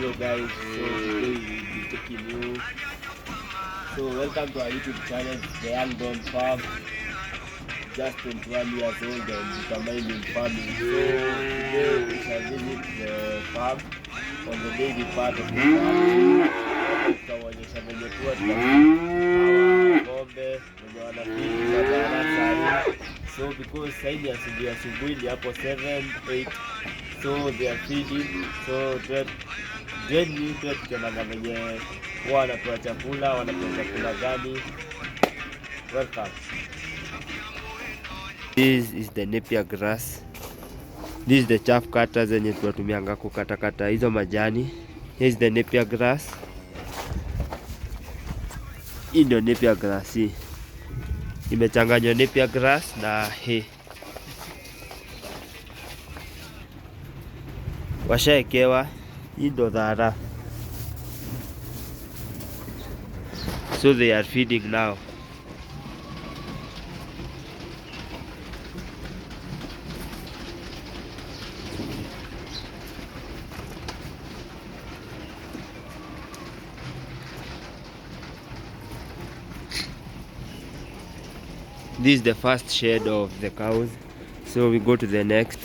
Hello guys, so today we will be taking you. So welcome to our YouTube channel, The Young Don Farm. Just 21 years old and determined in farming. So today we shall visit the farm on the daily part of the farm. Tutaonyesha venye kuwa tunahawa ng'ombe venye wanafidi madarasa. So because saidi asubuhi ni hapo 7, 8, so they are feeding. So join tukiona venye wanapewa chakula, wanapewa chakula gani. Welcome. This is the Napier grass. This is the chaff cutter zenye tunatumianga kukatakata hizo majani. Here is the Napier grass. Hii ndio Napier grass hii. Imechanganywa Napier grass na hay. Washaekewa hii ndo dhara. So they are feeding now. This is the first shed of the cows. So we go to the next.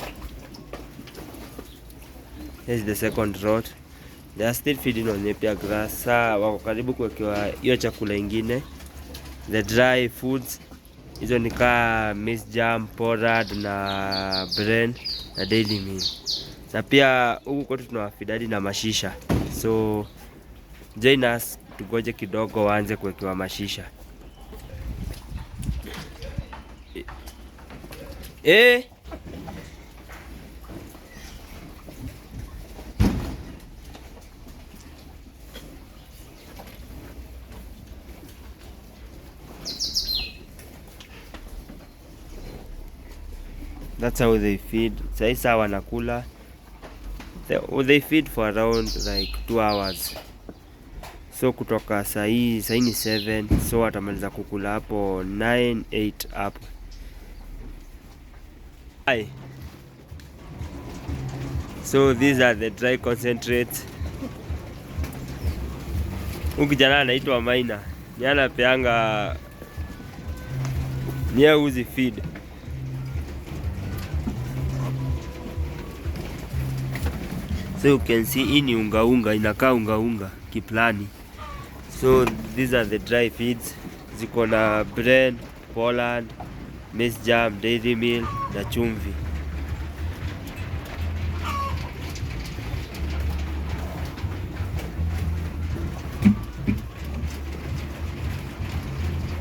This is the second rot. They are still feeding on Napier grass. Saa wako karibu kuwekewa hiyo chakula ingine. The dry foods. Hizo ni kaa maize jam, porad na bran na daily meal. Na pia huku kwetu tunawafidadi na mashisha. So join us tugoje kidogo waanze kuwekewa mashisha. That's how they feed. Saisa wanakula. They feed for around like 2 hours. So kutoka sahi ni 7. So watamaliza kukula hapo 9, 8 hapo. Hi. So these are the dry concentrates. Ukijana anaitwa Maina. Ni anapeanga ni uzi feed. So you can see hii ni unga inakaa unga kiplani. So these are the dry feeds. Ziko na bran, pollen, maize jam, dairy meal na chumvi.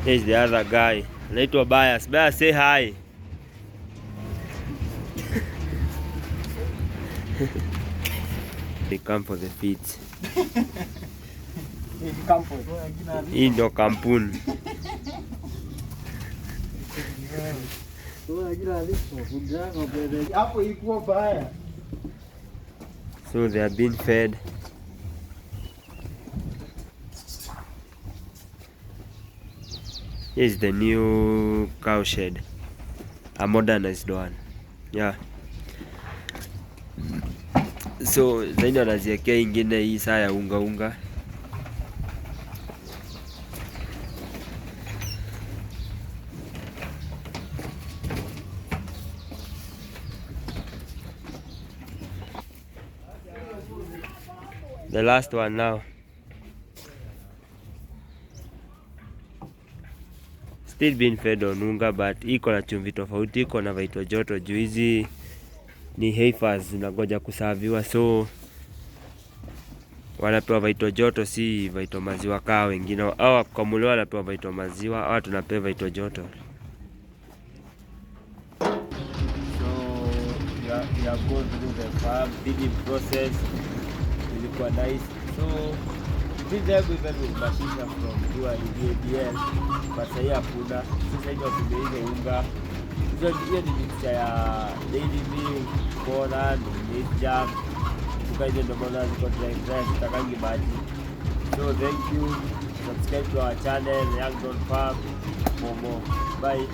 Here's the other guy. Anaitwa Bias. Bias, say hi. They come for the feeds. Hii ndo kampuni. So they are being fed. Here's the new cow shed, a modernized one. Yeah. So zaidi wanaziekea ingine hii saa ya unga. The last one now. Still being fed on unga, but iko na chumvi tofauti, iko na vaitwa joto juu hizi ni heifers zinagoja kusaviwa. So wanapewa vaitwa joto, si vaitwa maziwa kaa wengine. Au kukamuliwa wanapewa vaitwa maziwa, au tunapewa vaitwa joto. So we are going through the farm feeding process. Ilikuwa nice. So feed them even with mashisha from ABL. But sahi hakuna. Sasa hivi watumia hizo unga. Hiyo ni mixture ya daily meal, corn, maize jam. Tuka hizo ndo maana ziko dry, zitakangi maji. So thank you. Subscribe to our channel, Young Don Farm, for more. Bye.